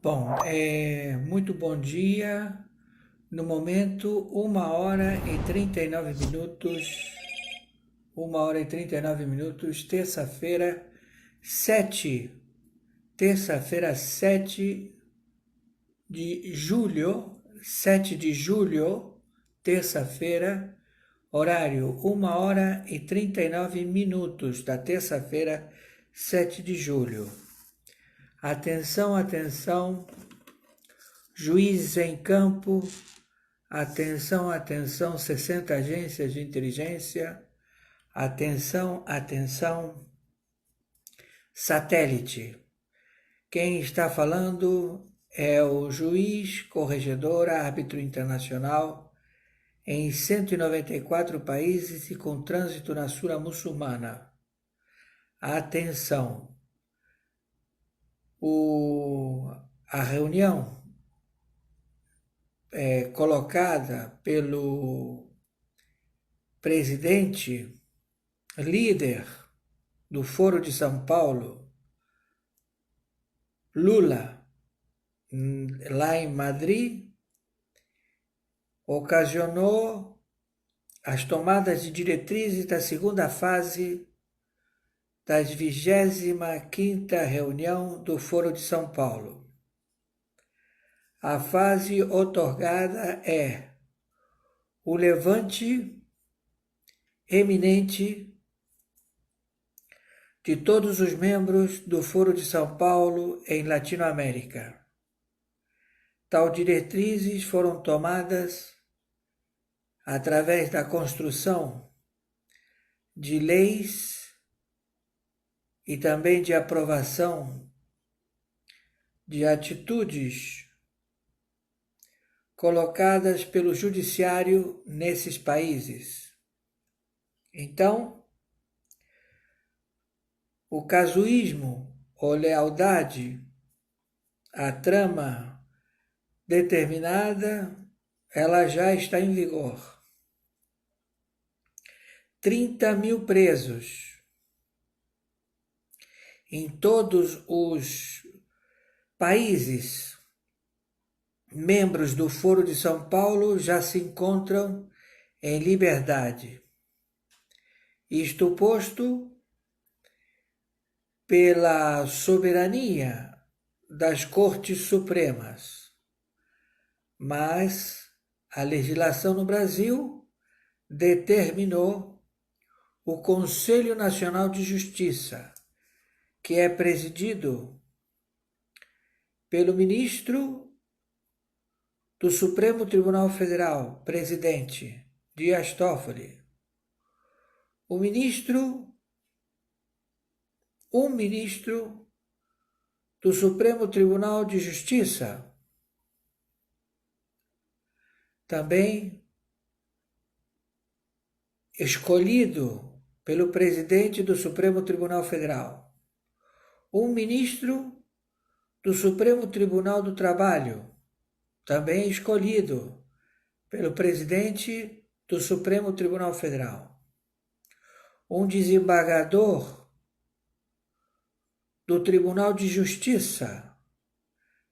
Bom, muito bom dia. No momento, 1h39, 1h39, terça-feira, 7, terça-feira, 7 de julho, terça-feira, horário 1h39 da terça-feira, 7 de julho. Atenção, atenção, juízes em campo, atenção, atenção, 60 agências de inteligência, atenção, atenção, satélite. Quem está falando é o juiz, corregedor, árbitro internacional em 194 países e com trânsito na Sura muçulmana. Atenção! A reunião colocada pelo presidente, líder do Foro de São Paulo, Lula, lá em Madrid, ocasionou as tomadas de diretrizes da segunda fase das 25ª reunião do Foro de São Paulo. A fase outorgada é o levante eminente de todos os membros do Foro de São Paulo em Latinoamérica. Tal diretrizes foram tomadas através da construção de leis e também de aprovação de atitudes colocadas pelo judiciário nesses países. Então, o casuísmo ou lealdade à trama determinada, ela já está em vigor. 30 mil presos em todos os países membros do Foro de São Paulo já se encontram em liberdade. Isto posto pela soberania das Cortes Supremas. Mas a legislação no Brasil determinou o Conselho Nacional de Justiça, que é presidido pelo ministro do Supremo Tribunal Federal, presidente Dias Toffoli, um ministro do Supremo Tribunal de Justiça, também escolhido pelo presidente do Supremo Tribunal Federal, um ministro do Supremo Tribunal do Trabalho, também escolhido pelo presidente do Supremo Tribunal Federal, um desembargador do Tribunal de Justiça,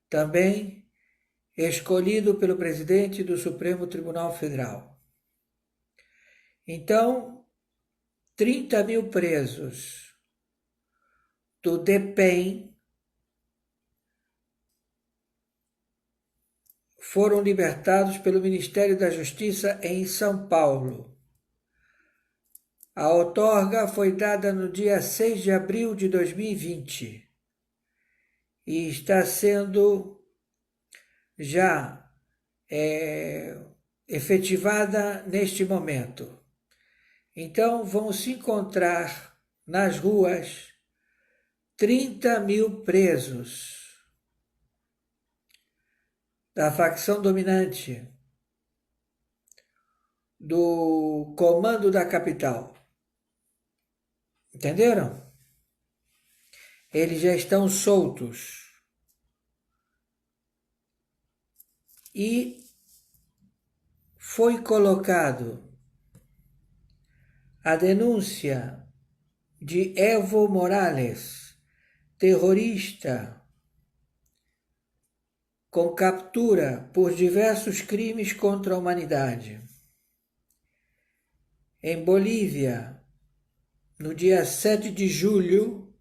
também escolhido pelo presidente do Supremo Tribunal Federal. Então, 30 mil presos do DEPEN foram libertados pelo Ministério da Justiça em São Paulo. A outorga foi dada no dia 6 de abril de 2020 e está sendo já efetivada neste momento. Então, vão se encontrar nas ruas 30 mil presos da facção dominante do comando da capital. Entenderam? Eles já estão soltos. E foi colocado a denúncia de Evo Morales, terrorista com captura por diversos crimes contra a humanidade. Em Bolívia, no dia 7 de julho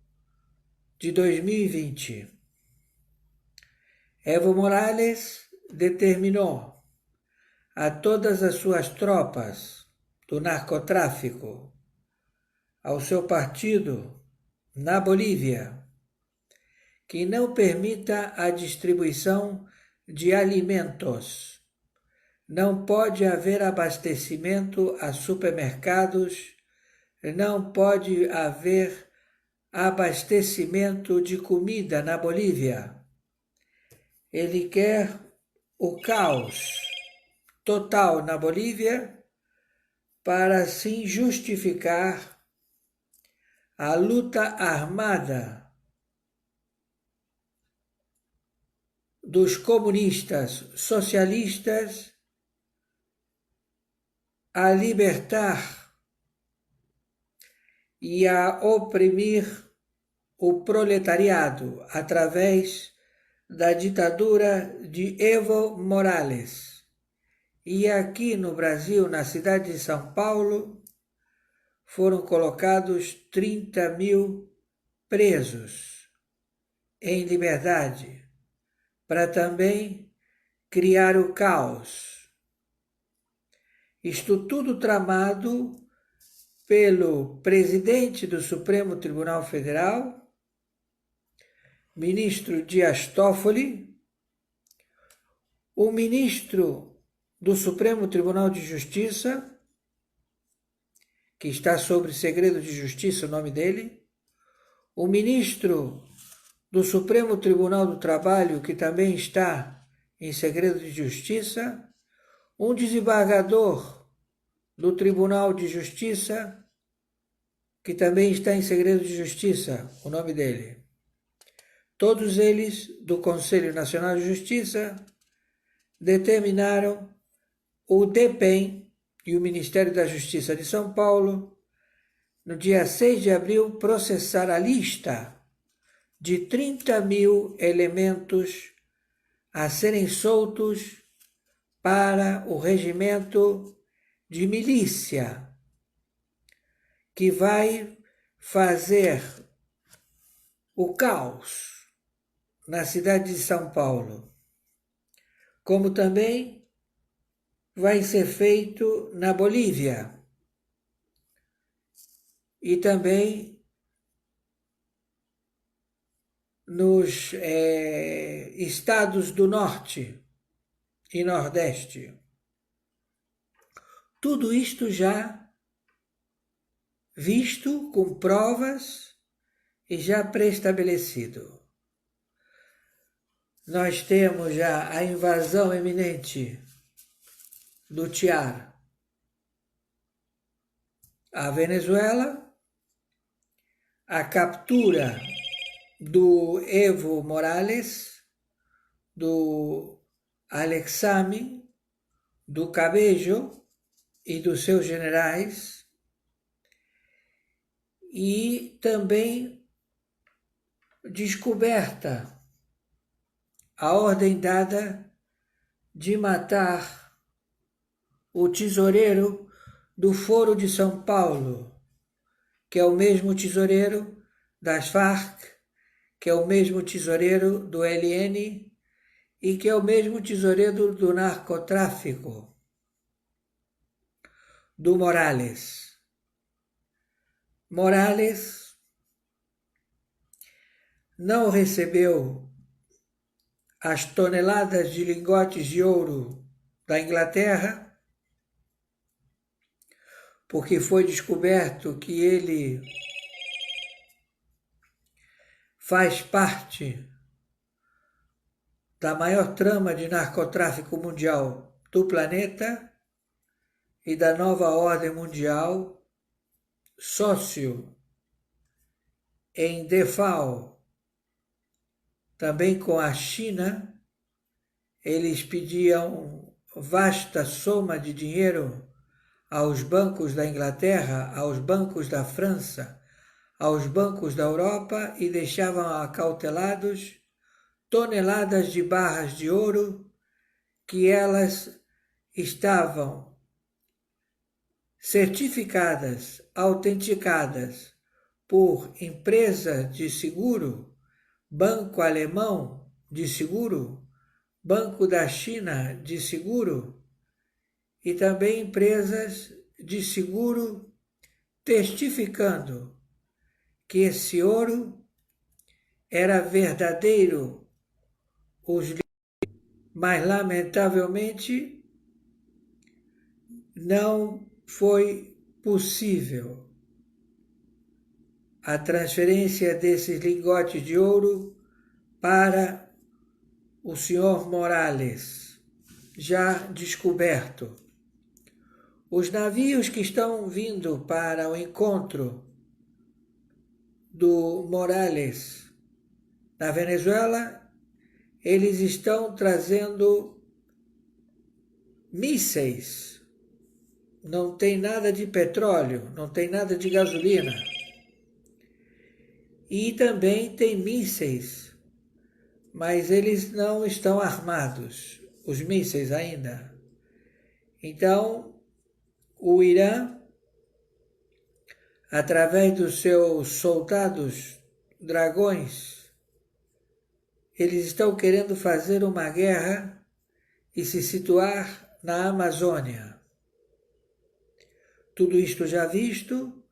de 2020, Evo Morales determinou a todas as suas tropas do narcotráfico, ao seu partido na Bolívia, que não permita a distribuição de alimentos. Não pode haver abastecimento a supermercados, não pode haver abastecimento de comida na Bolívia. Ele quer o caos total na Bolívia para assim justificar a luta armada dos comunistas socialistas a libertar e a oprimir o proletariado através da ditadura de Evo Morales. E aqui no Brasil, na cidade de São Paulo, foram colocados 30.000 presos em liberdade, para também criar o caos. Isto tudo tramado pelo presidente do Supremo Tribunal Federal, ministro Dias Toffoli, o ministro do Supremo Tribunal de Justiça, que está sob segredo de justiça, o nome dele, o ministro do Supremo Tribunal do Trabalho, que também está em segredo de justiça, um desembargador do Tribunal de Justiça, que também está em segredo de justiça, o nome dele. Todos eles, do Conselho Nacional de Justiça, determinaram o DEPEN e o Ministério da Justiça de São Paulo, no dia 6 de abril, processar a lista de 30.000 elementos a serem soltos para o regimento de milícia, que vai fazer o caos na cidade de São Paulo, como também vai ser feito na Bolívia e também nos estados do Norte e Nordeste. Tudo isto já visto com provas e já pré-estabelecido. Nós temos já a invasão iminente do Tiar à Venezuela, a captura do Evo Morales, do Alexame, do Cabello e dos seus generais, e também descoberta a ordem dada de matar o tesoureiro do Foro de São Paulo, que é o mesmo tesoureiro das Farc, que é o mesmo tesoureiro do ELN e que é o mesmo tesoureiro do narcotráfico, do Morales. Morales não recebeu as toneladas de lingotes de ouro da Inglaterra, porque foi descoberto que ele faz parte da maior trama de narcotráfico mundial do planeta e da nova ordem mundial, sócio em DEFAO, também com a China. Eles pediam vasta soma de dinheiro aos bancos da Inglaterra, aos bancos da França, aos bancos da Europa e deixavam acautelados toneladas de barras de ouro que elas estavam certificadas, autenticadas por empresa de seguro, banco alemão de seguro, banco da China de seguro e também empresas de seguro testificando que esse ouro era verdadeiro, mas lamentavelmente não foi possível a transferência desses lingotes de ouro para o senhor Morales, já descoberto. Os navios que estão vindo para o encontro do Morales na Venezuela, eles estão trazendo mísseis. Não tem nada de petróleo, não tem nada de gasolina. E também tem mísseis, mas eles não estão armados, os mísseis ainda. Então, o Irã, através dos seus soldados dragões, eles estão querendo fazer uma guerra e se situar na Amazônia. Tudo isto já visto,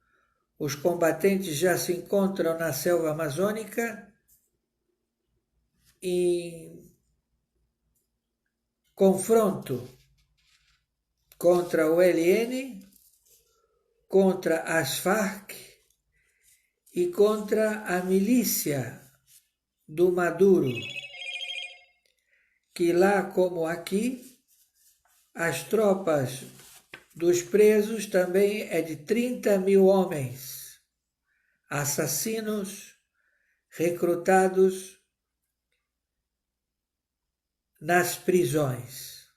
os combatentes já se encontram na selva amazônica em confronto contra o ELN, contra as Farc e contra a milícia do Maduro, que lá como aqui, as tropas dos presos também é de 30 mil homens, assassinos recrutados nas prisões.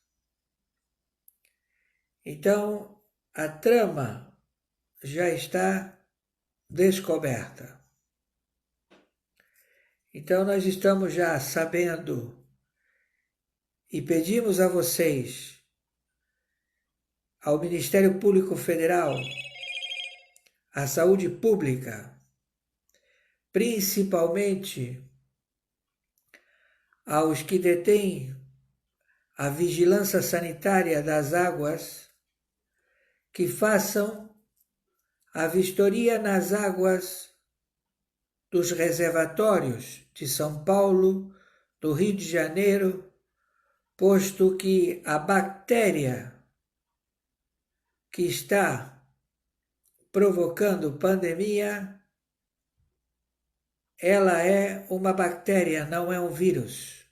Então, a trama já está descoberta. Então, nós estamos já sabendo e pedimos a vocês, ao Ministério Público Federal, à Saúde Pública, principalmente aos que detêm a vigilância sanitária das águas, que façam a vistoria nas águas dos reservatórios de São Paulo, do Rio de Janeiro, posto que a bactéria que está provocando pandemia, ela é uma bactéria, não é um vírus.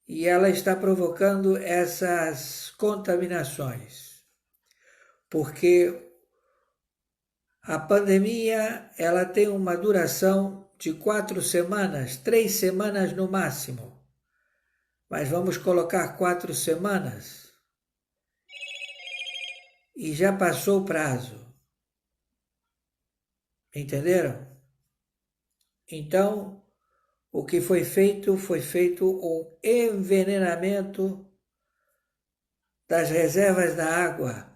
E ela está provocando essas contaminações, porque a pandemia ela tem uma duração de 4 semanas, 3 semanas no máximo, mas vamos colocar 4 semanas e já passou o prazo, entenderam? Então, o que foi feito um envenenamento das reservas da água.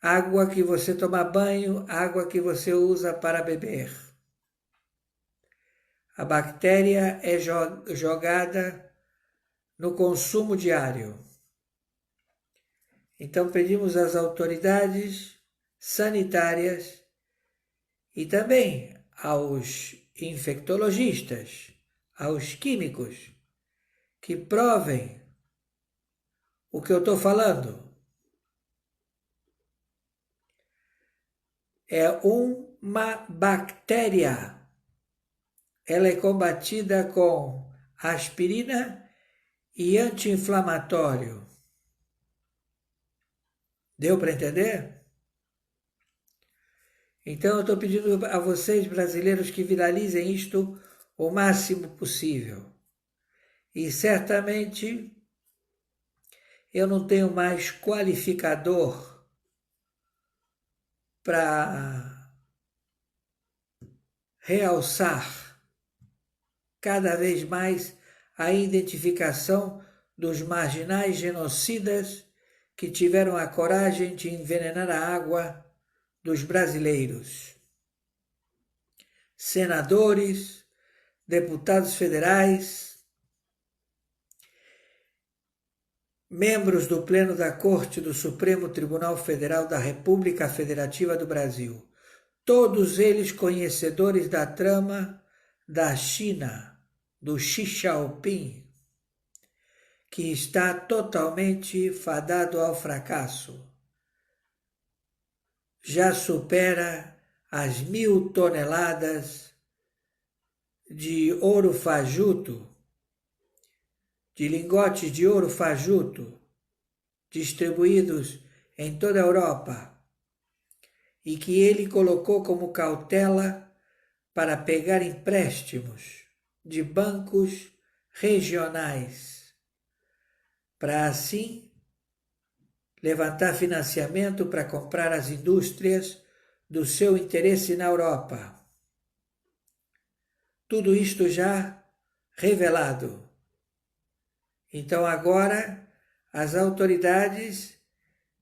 Água que você toma banho, água que você usa para beber. A bactéria é jogada no consumo diário. Então pedimos às autoridades sanitárias e também aos infectologistas, aos químicos, que provem o que eu estou falando. É uma bactéria. Ela é combatida com aspirina e anti-inflamatório. Deu para entender? Então eu estou pedindo a vocês, brasileiros, que viralizem isto o máximo possível. E certamente eu não tenho mais qualificador para realçar cada vez mais a identificação dos marginais genocidas que tiveram a coragem de envenenar a água dos brasileiros. Senadores, deputados federais, membros do Pleno da Corte do Supremo Tribunal Federal da República Federativa do Brasil, todos eles conhecedores da trama da China, do Xi Jinping, que está totalmente fadado ao fracasso. Já supera as 1.000 toneladas de ouro fajuto, de lingotes de ouro fajuto, distribuídos em toda a Europa, e que ele colocou como cautela para pegar empréstimos de bancos regionais, para assim levantar financiamento para comprar as indústrias do seu interesse na Europa. Tudo isto já revelado. Então agora as autoridades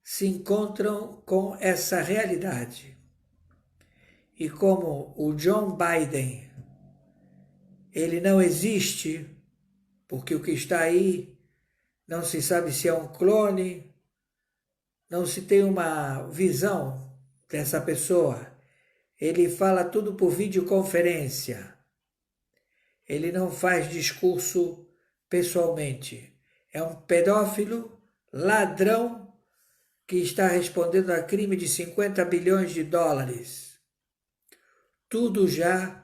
se encontram com essa realidade. E como o John Biden, ele não existe, porque o que está aí não se sabe se é um clone, não se tem uma visão dessa pessoa. Ele fala tudo por videoconferência. Ele não faz discurso pessoalmente. É um pedófilo, ladrão, que está respondendo a crime de 50 bilhões de dólares. Tudo já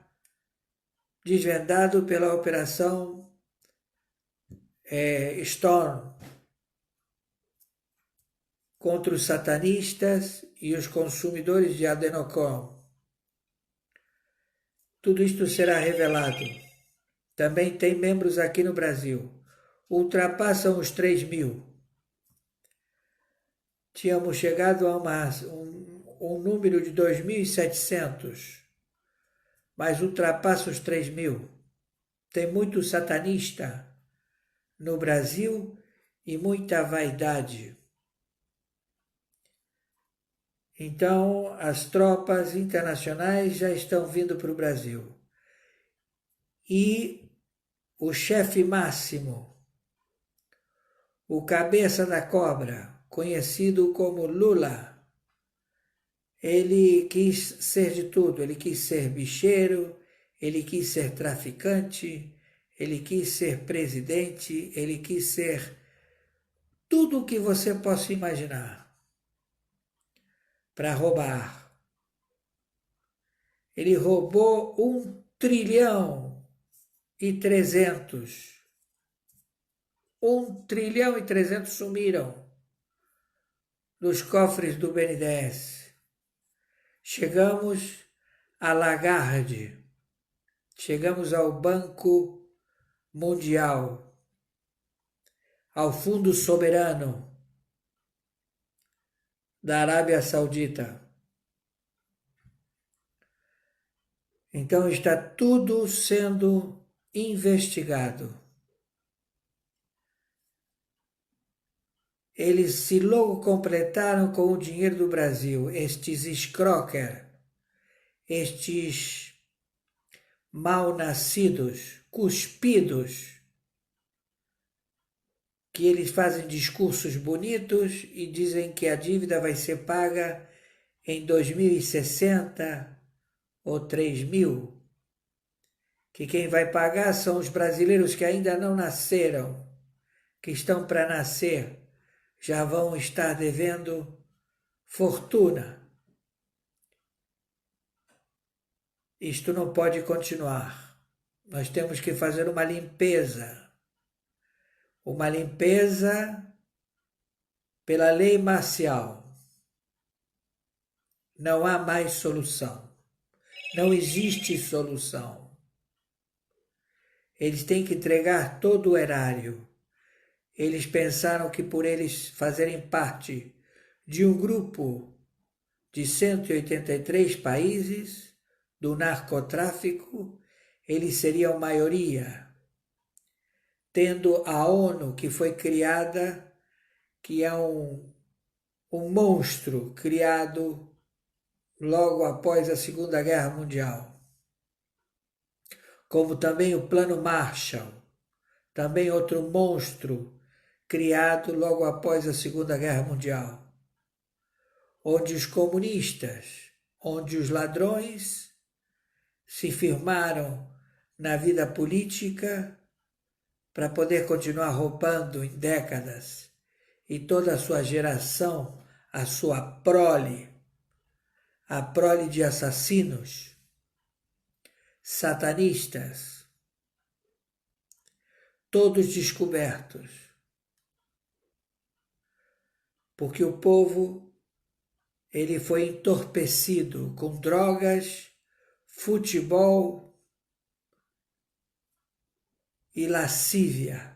desvendado pela operação Storm contra os satanistas e os consumidores de adenocrom. Tudo isto será revelado. Também tem membros aqui no Brasil. Ultrapassam os 3.000. Tínhamos chegado a um número de 2.700, mas ultrapassa os 3.000. Tem muito satanista no Brasil e muita vaidade. Então, as tropas internacionais já estão vindo para o Brasil. E o chefe máximo, o cabeça da cobra, conhecido como Lula, ele quis ser de tudo. Ele quis ser bicheiro, ele quis ser traficante, ele quis ser presidente, ele quis ser tudo o que você possa imaginar para roubar. Ele roubou 1.300 1.300 sumiram dos cofres do BNDES. Chegamos a Lagarde, chegamos ao Banco Mundial, ao Fundo Soberano da Arábia Saudita. Então está tudo sendo investigado. Eles se logo completaram com o dinheiro do Brasil, estes escroquer, estes mal-nascidos, cuspidos, que eles fazem discursos bonitos e dizem que a dívida vai ser paga em 2060 ou 3.000, que quem vai pagar são os brasileiros que ainda não nasceram, que estão para nascer, já vão estar devendo fortuna. Isto não pode continuar. Nós temos que fazer uma limpeza pela lei marcial. Não há mais solução. Não existe solução. Eles têm que entregar todo o erário. Eles pensaram que por eles fazerem parte de um grupo de 183 países do narcotráfico, eles seriam maioria, tendo a ONU, que foi criada, que é um monstro criado logo após a Segunda Guerra Mundial, como também o Plano Marshall, também outro monstro criado logo após a Segunda Guerra Mundial, onde os comunistas, onde os ladrões se firmaram na vida política para poder continuar roubando em décadas, e toda a sua geração, a sua prole, a prole de assassinos, satanistas, todos descobertos, porque o povo ele foi entorpecido com drogas, futebol e lascívia.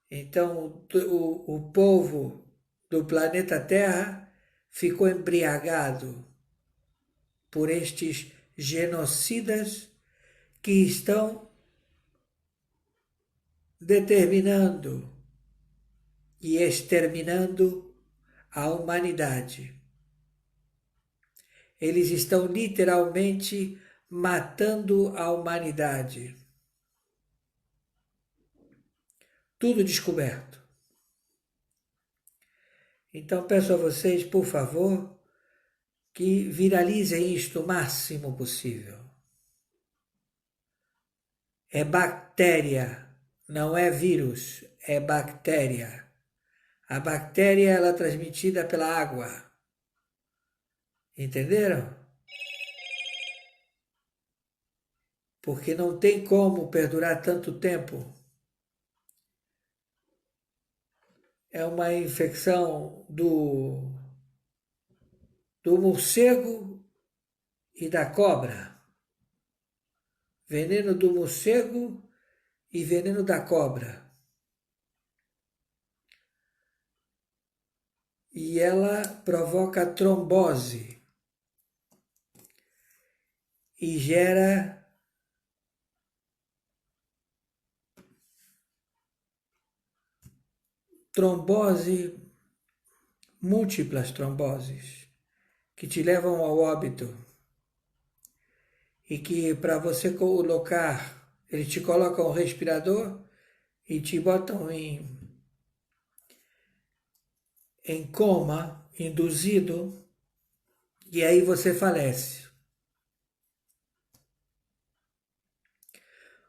Então o povo do planeta Terra ficou embriagado por estes genocidas que estão determinando e exterminando a humanidade. Eles estão literalmente matando a humanidade. Tudo descoberto. Então peço a vocês, por favor, que viralizem isto o máximo possível. É bactéria, não é vírus, é bactéria. A bactéria ela é transmitida pela água. Entenderam? Porque não tem como perdurar tanto tempo. É uma infecção do morcego e da cobra. Veneno do morcego e veneno da cobra. E ela provoca trombose e gera trombose, múltiplas tromboses, que te levam ao óbito. E que para você colocar, eles te colocam um respirador e te botam em coma, induzido, e aí você falece.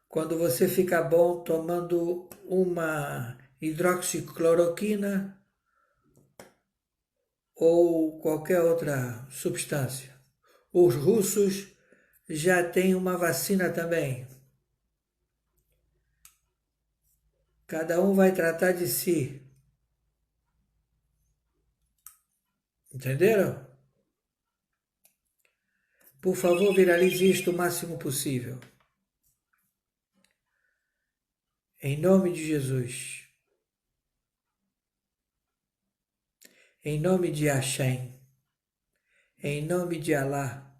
Quando você fica bom tomando uma hidroxicloroquina ou qualquer outra substância. Os russos já têm uma vacina também. Cada um vai tratar de si. Entenderam? Por favor, viralize isto o máximo possível. Em nome de Jesus. Em nome de Hashem. Em nome de Alá.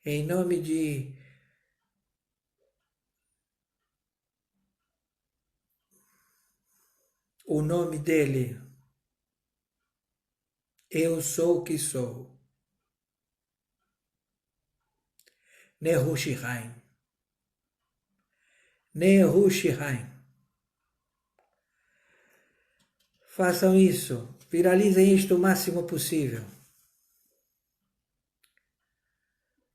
Em nome de o nome dele. Eu sou o que sou. Nehushiraim. Nehushiraim. Façam isso. Viralizem isto o máximo possível.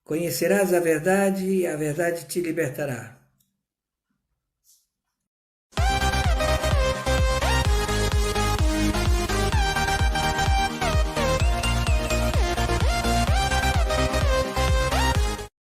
Conhecerás a verdade e a verdade te libertará.